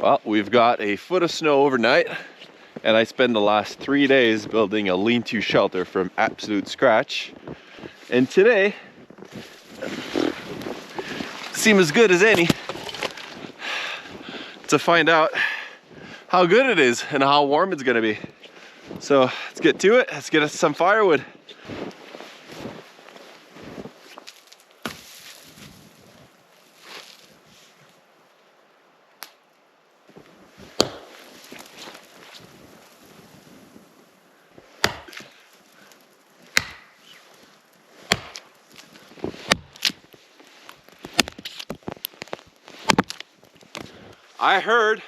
Well, we've got a foot of snow overnight, and I spent the last 3 days building a lean-to shelter from absolute scratch. And today seems as good as any to find out how good it is and how warm it's gonna be. So let's get to it. Let's get us some firewood. I heard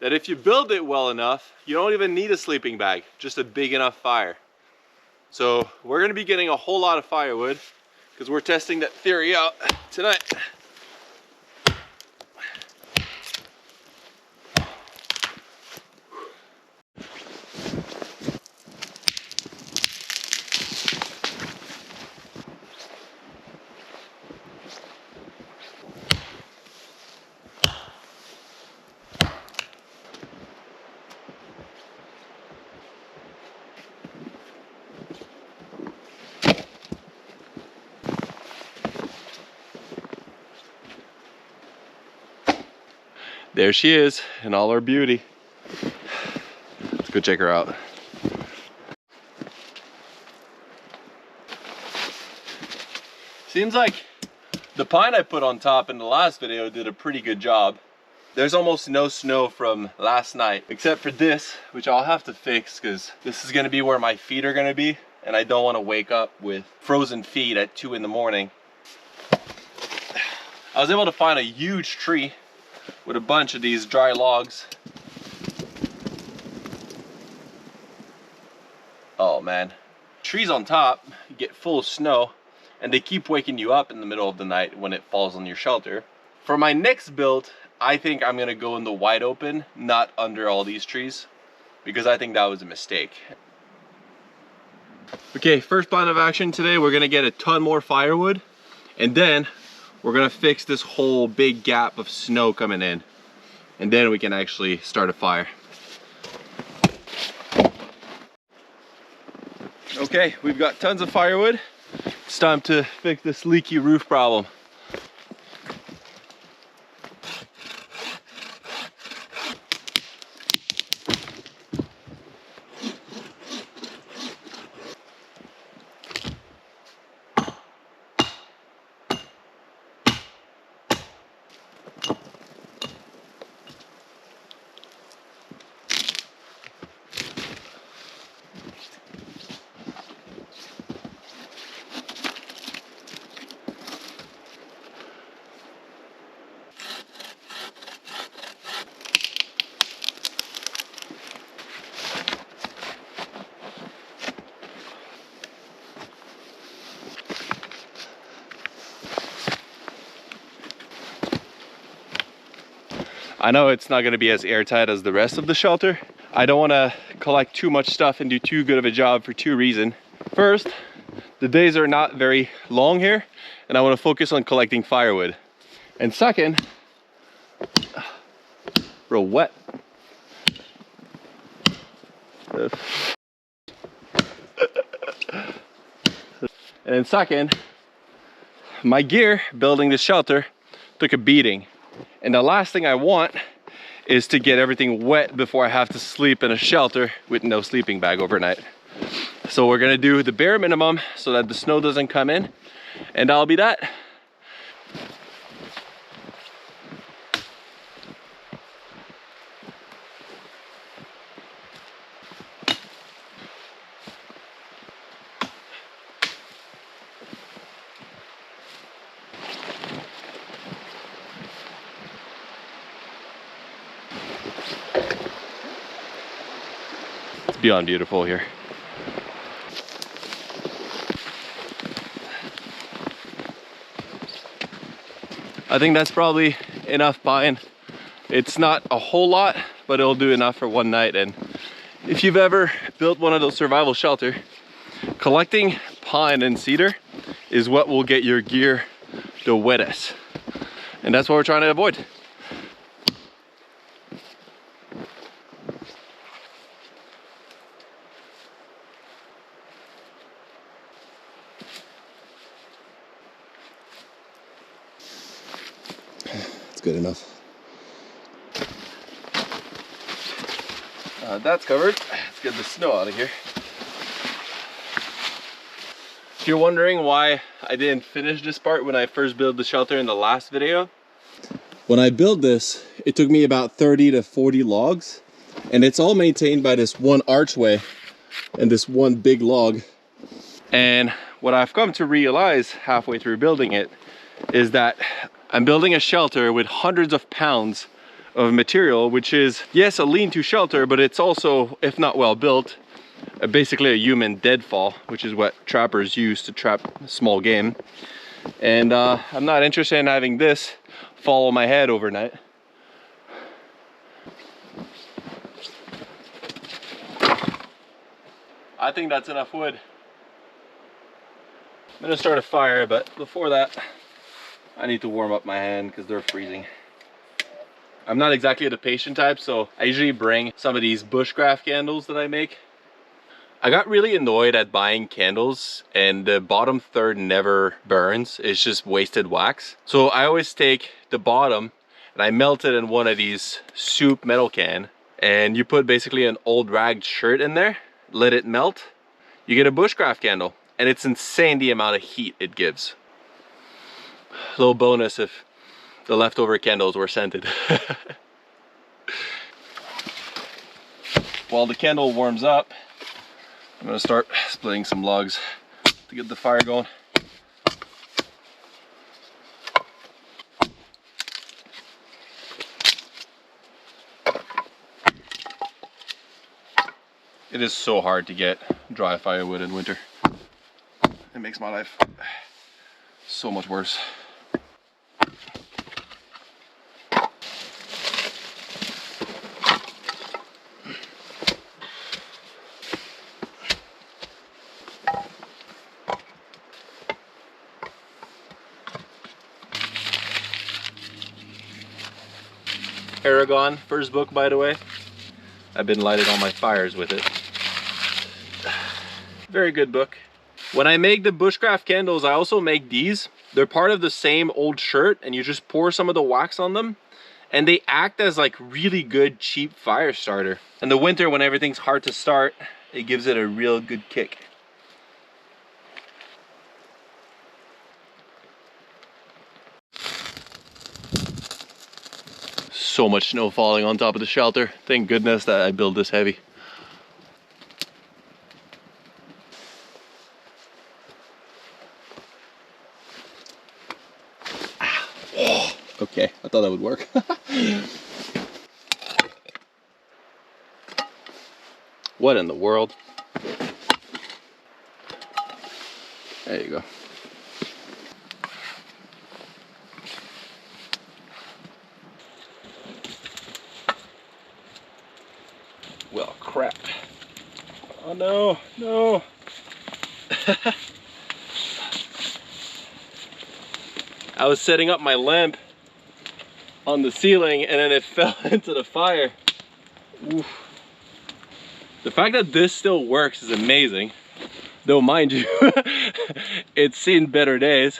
that if you build it well enough, you don't even need a sleeping bag, just a big enough fire. So we're gonna be getting a whole lot of firewood because we're testing that theory out tonight. There she is in all her beauty. Let's go check her out. Seems like the pine I put on top in the last video did a pretty good job. There's almost no snow from last night, except for this, which I'll have to fix because this is gonna be where my feet are gonna be, and I don't wanna wake up with frozen feet at 2 in the morning. I was able to find a huge tree with a bunch of these dry logs. Oh man, trees on top get full of snow and they keep waking you up in the middle of the night when it falls on your shelter. For my next build, I think I'm gonna go in the wide open, not under all these trees, because I think that was a mistake. Okay, first plan of action today, we're gonna get a ton more firewood, and then we're gonna fix this whole big gap of snow coming in, and then we can actually start a fire. Okay, we've got tons of firewood. It's time to fix this leaky roof problem. I know it's not going to be as airtight as the rest of the shelter. I don't want to collect too much stuff and do too good of a job for two reasons. First, the days are not very long here, and I want to focus on collecting firewood. And second, real wet. And then second, my gear building this shelter took a beating. And the last thing I want is to get everything wet before I have to sleep in a shelter with no sleeping bag overnight. So we're gonna do the bare minimum so that the snow doesn't come in, and that'll be that. It's beyond beautiful here. I think that's probably enough pine. It's not a whole lot, but it'll do enough for one night. And if you've ever built one of those survival shelters, collecting pine and cedar is what will get your gear the wettest. And that's what we're trying to avoid. good enough. That's covered. Let's get the snow out of here. If you're wondering why I didn't finish this part when I first built the shelter in the last video, when I built this, it took me about 30 to 40 logs, and it's all maintained by this one archway and this one big log. And what I've come to realize halfway through building it is that I'm building a shelter with hundreds of pounds of material, which is, yes, a lean-to shelter, but it's also, if not well built, basically a human deadfall, which is what trappers use to trap small game. And I'm not interested in having this fall on my head overnight. I think that's enough wood. I'm gonna start a fire, but before that, I need to warm up my hand because they're freezing. I'm not exactly the patient type, so I usually bring some of these bushcraft candles that I make. I got really annoyed at buying candles and the bottom third never burns. It's just wasted wax. So I always take the bottom and I melt it in one of these soup metal can, and you put basically an old ragged shirt in there, let it melt, you get a bushcraft candle, and it's insane the amount of heat it gives. Little bonus if the leftover candles were scented. While the candle warms up, I'm gonna start splitting some logs to get the fire going. It is so hard to get dry firewood in winter. It makes my life so much worse. Aragon, first book by the way. I've been lighting all my fires with it. Very good book. When I make the bushcraft candles, I also make these. They're part of the same old shirt, and you just pour some of the wax on them, and they act as like really good cheap fire starter. In the winter when everything's hard to start, it gives it a real good kick. So much snow falling on top of the shelter. Thank goodness that I built this heavy. Okay, I thought that would work. What in the world? There you go. Well, crap. Oh no, no. I was setting up my lamp on the ceiling and then it fell into the fire. Oof. The fact that this still works is amazing. Though mind you, it's seen better days.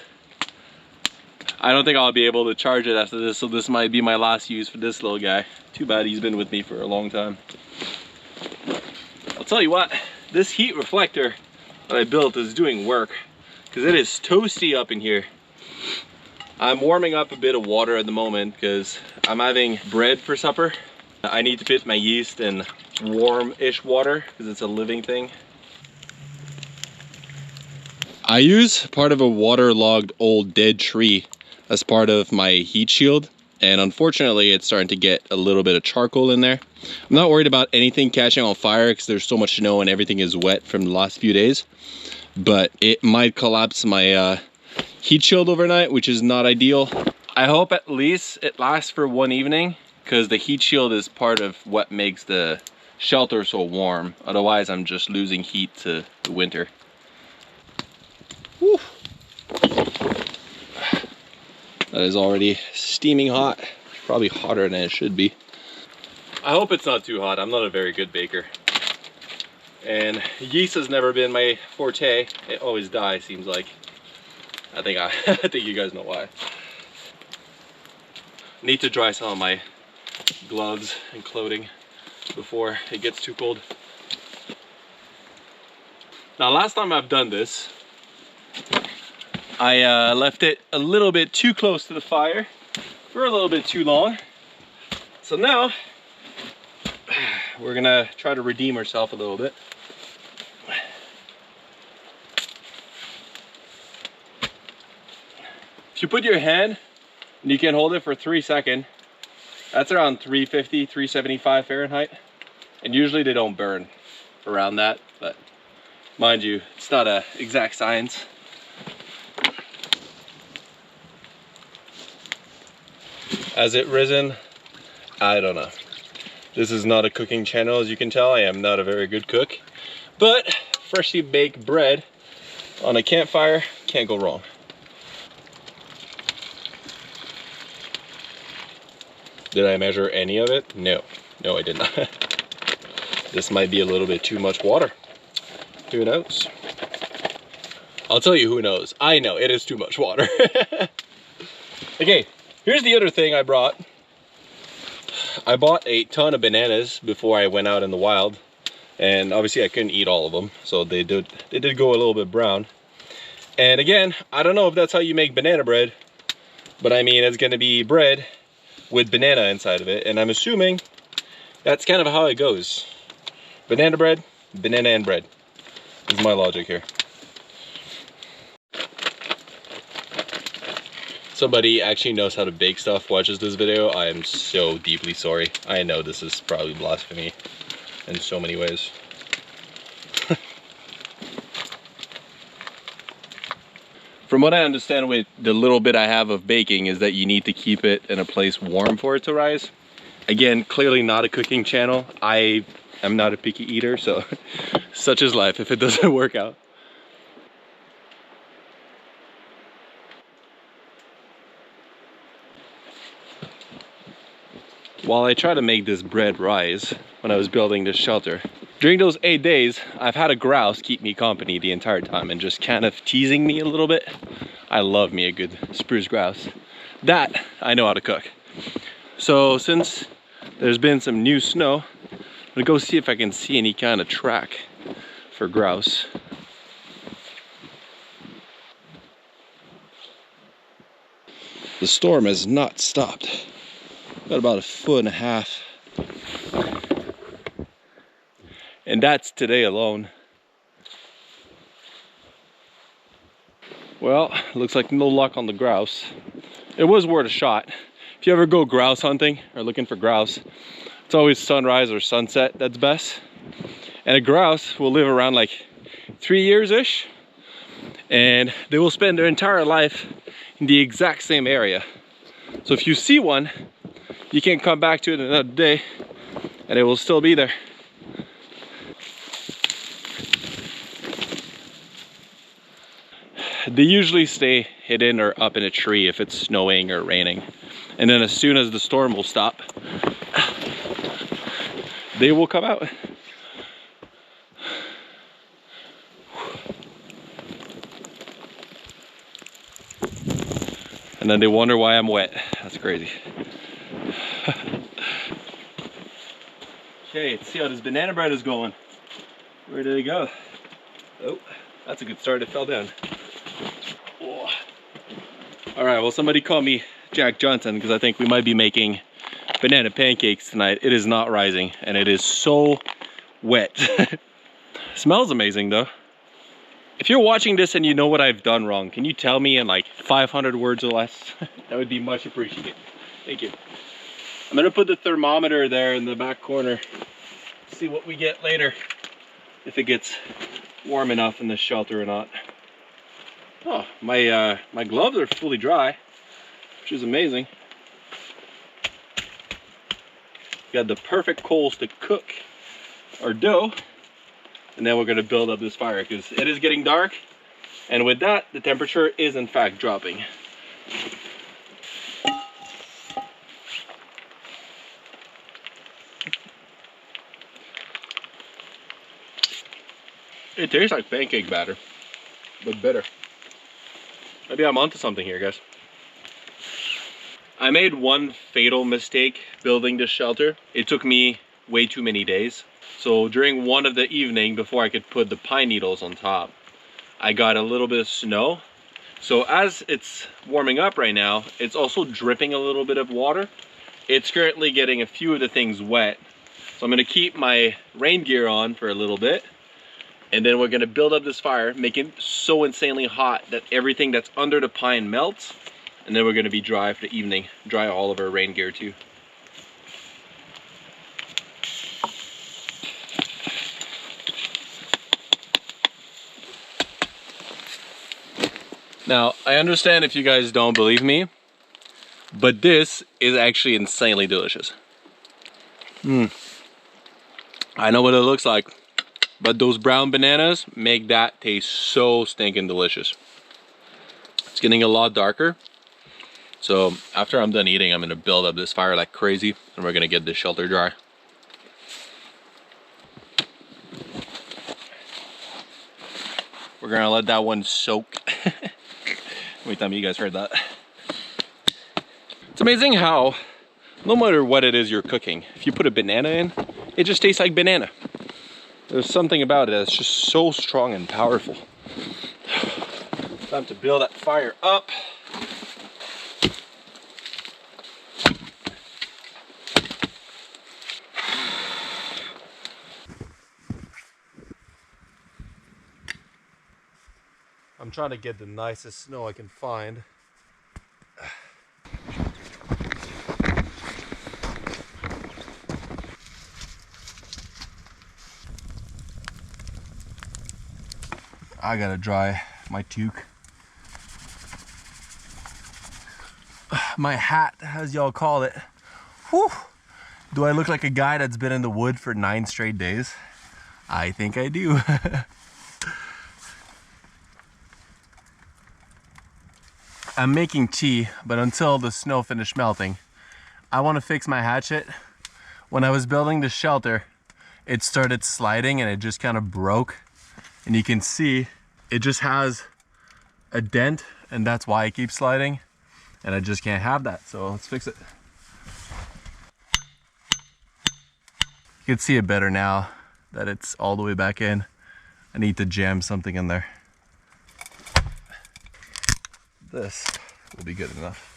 I don't think I'll be able to charge it after this, so this might be my last use for this little guy. Too bad he's been with me for a long time. I'll tell you what, this heat reflector that I built is doing work because it is toasty up in here. I'm warming up a bit of water at the moment because I'm having bread for supper. I need to put my yeast in warm-ish water because it's a living thing. I use part of a waterlogged old dead tree as part of my heat shield, and unfortunately it's starting to get a little bit of charcoal in there. I'm not worried about anything catching on fire because there's so much snow and everything is wet from the last few days, but it might collapse my heat shield overnight, which is not ideal. I hope at least it lasts for one evening because the heat shield is part of what makes the shelter so warm. Otherwise I'm just losing heat to the winter. Whew. That is already steaming hot. Probably hotter than it should be. I hope it's not too hot. I'm not a very good baker. And yeast has never been my forte. It always dies, seems like. I think you guys know why. Need to dry some of my gloves and clothing before it gets too cold. Now, last time I've done this, I left it a little bit too close to the fire for a little bit too long. So now we're gonna try to redeem ourselves a little bit. If you put your hand and you can hold it for 3 seconds, that's around 350, 375 Fahrenheit. And usually they don't burn around that, but mind you, it's not an exact science. Has it risen? I don't know. This is not a cooking channel, as you can tell. I am not a very good cook, but freshly baked bread on a campfire can't go wrong. Did I measure any of it? No, I did not. This might be a little bit too much water. Who knows? I'll tell you who knows. I know it is too much water. Okay, here's the other thing I brought. I bought a ton of bananas before I went out in the wild, and obviously I couldn't eat all of them, so they did go a little bit brown. And again, I don't know if that's how you make banana bread, but I mean, it's gonna be bread with banana inside of it, and I'm assuming that's kind of how it goes. Banana bread, banana and bread is my logic here. Somebody actually knows how to bake stuff watches this video. I am so deeply sorry. I know this is probably blasphemy in so many ways. From what I understand with the little bit I have of baking is that you need to keep it in a place warm for it to rise. Again, clearly not a cooking channel. I am not a picky eater, so such is life if it doesn't work out. While I try to make this bread rise when I was building this shelter, during those 8 days, I've had a grouse keep me company the entire time and just kind of teasing me a little bit. I love me a good spruce grouse. That I know how to cook. So since there's been some new snow, I'm gonna go see if I can see any kind of track for grouse. The storm has not stopped. Got about 1.5 feet. And that's today alone. Well, looks like no luck on the grouse. It was worth a shot. If you ever go grouse hunting or looking for grouse, it's always sunrise or sunset that's best. And a grouse will live around like 3 years-ish, and they will spend their entire life in the exact same area. So if you see one, you can come back to it another day and it will still be there. They usually stay hidden or up in a tree if it's snowing or raining. And then as soon as the storm will stop, they will come out. And then they wonder why I'm wet. That's crazy. Okay, let's see how this banana bread is going. Where did it go? Oh, that's a good start. It fell down. Oh. All right, well, somebody call me Jack Johnson because I think we might be making banana pancakes tonight. It is not rising and it is so wet. Smells amazing though. If you're watching this and you know what I've done wrong, can you tell me in like 500 words or less? That would be much appreciated. Thank you. I'm gonna put the thermometer there in the back corner. See what we get later. If it gets warm enough in the shelter or not. Oh, my gloves are fully dry, which is amazing. Got the perfect coals to cook our dough. And then we're gonna build up this fire because it is getting dark. And with that, the temperature is in fact dropping. It tastes like pancake batter, but bitter. Maybe I'm onto something here, guys. I made one fatal mistake building this shelter. It took me way too many days. So during one of the evening, before I could put the pine needles on top, I got a little bit of snow. So as it's warming up right now, it's also dripping a little bit of water. It's currently getting a few of the things wet. So I'm gonna keep my rain gear on for a little bit. And then we're gonna build up this fire, make it so insanely hot that everything that's under the pine melts. And then we're gonna be dry for the evening. Dry all of our rain gear too. Now, I understand if you guys don't believe me, but this is actually insanely delicious. I know what it looks like, but those brown bananas make that taste so stinking delicious. It's getting a lot darker. So after I'm done eating, I'm gonna build up this fire like crazy and we're gonna get this shelter dry. We're gonna let that one soak. Wait, tell me you guys heard that. It's amazing how, no matter what it is you're cooking, if you put a banana in, it just tastes like banana. There's something about it that's just so strong and powerful. Time to build that fire up. I'm trying to get the nicest snow I can find. I gotta dry my toque. My hat, as y'all call it. Whew. Do I look like a guy that's been in the wood for 9 straight days? I think I do. I'm making tea, but until the snow finished melting, I want to fix my hatchet. When I was building the shelter, it started sliding and it just kind of broke. And you can see it just has a dent, and that's why it keeps sliding. And I just can't have that, so let's fix it. You can see it better now that it's all the way back in. I need to jam something in there. This will be good enough.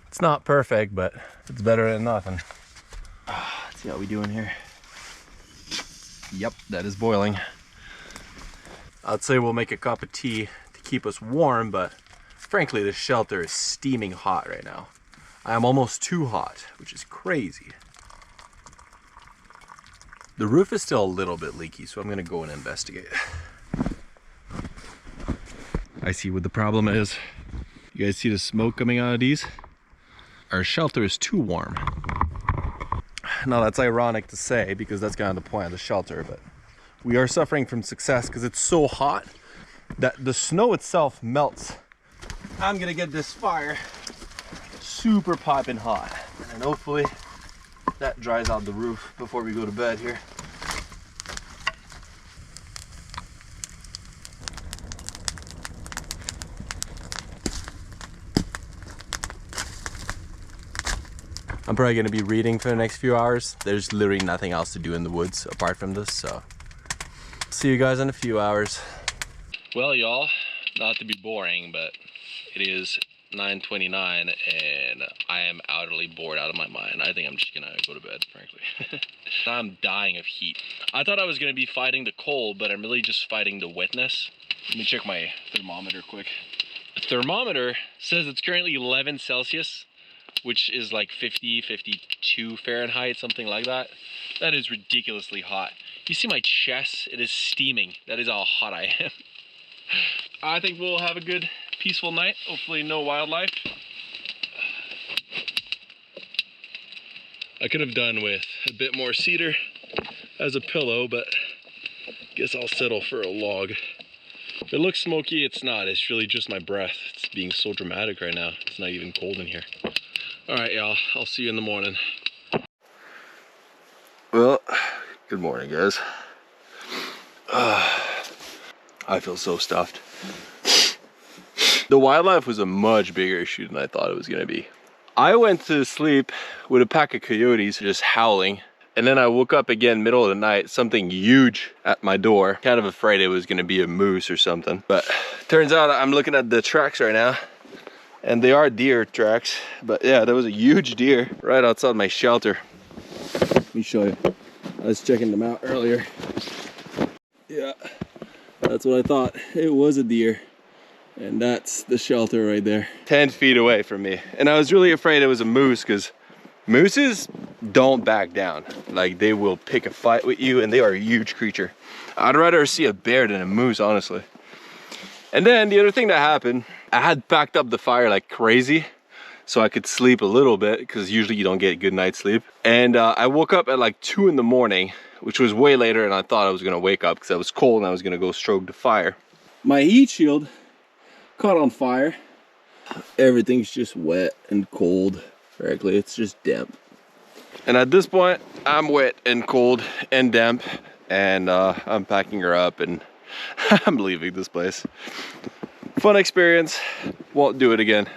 It's not perfect, but it's better than nothing. Let's see how we doing here. Yep, that is boiling. I'd say we'll make a cup of tea to keep us warm, but frankly, the shelter is steaming hot right now. I am almost too hot, which is crazy. The roof is still a little bit leaky, so I'm gonna go and investigate. I see what the problem is. You guys see the smoke coming out of these? Our shelter is too warm. Now that's ironic to say because that's kind of the point of the shelter, but we are suffering from success because it's so hot that the snow itself melts. I'm gonna get this fire super piping hot, and hopefully that dries out the roof before we go to bed here. I'm probably going to be reading for the next few hours. There's literally nothing else to do in the woods apart from this, so see you guys in a few hours. Well, y'all, not to be boring, but it is 9:29 and I am utterly bored out of my mind. I think I'm just gonna go to bed, frankly. I'm dying of heat. I thought I was gonna be fighting the cold, but I'm really just fighting the wetness. Let me check my thermometer quick. The thermometer says it's currently 11 Celsius. Which is like 50, 52 Fahrenheit, something like that. That is ridiculously hot. You see my chest? It is steaming. That is how hot I am. I think we'll have a good, peaceful night. Hopefully no wildlife. I could have done with a bit more cedar as a pillow, but Guess I'll settle for a log. If it looks smoky, it's not. It's really just my breath. It's being so dramatic right now. It's not even cold in here. All right, y'all. I'll see you in the morning. Well, good morning, guys. I feel so stuffed. The wildlife was a much bigger issue than I thought it was gonna be. I went to sleep with a pack of coyotes just howling. And then I woke up again middle of the night, something huge at my door. Kind of afraid it was gonna be a moose or something. But turns out I'm looking at the tracks right now and they are deer tracks. But yeah, there was a huge deer right outside my shelter. Let me show you. I was checking them out earlier. Yeah, that's what I thought. It was a deer. And that's the shelter right there. 10 feet away from me. And I was really afraid it was a moose because mooses don't back down. Like, they will pick a fight with you and they are a huge creature. I'd rather see a bear than a moose, honestly. And then the other thing that happened, I had packed up the fire like crazy so I could sleep a little bit because usually you don't get good night's sleep. And I woke up at like 2 in the morning, which was way later than I thought I was gonna wake up because I was cold and I was gonna go stroke the fire. My heat shield caught on fire. Everything's just wet and cold. Frankly, it's just damp. And at this point, I'm wet and cold and damp, and I'm packing her up and I'm leaving this place. Fun experience. Won't do it again.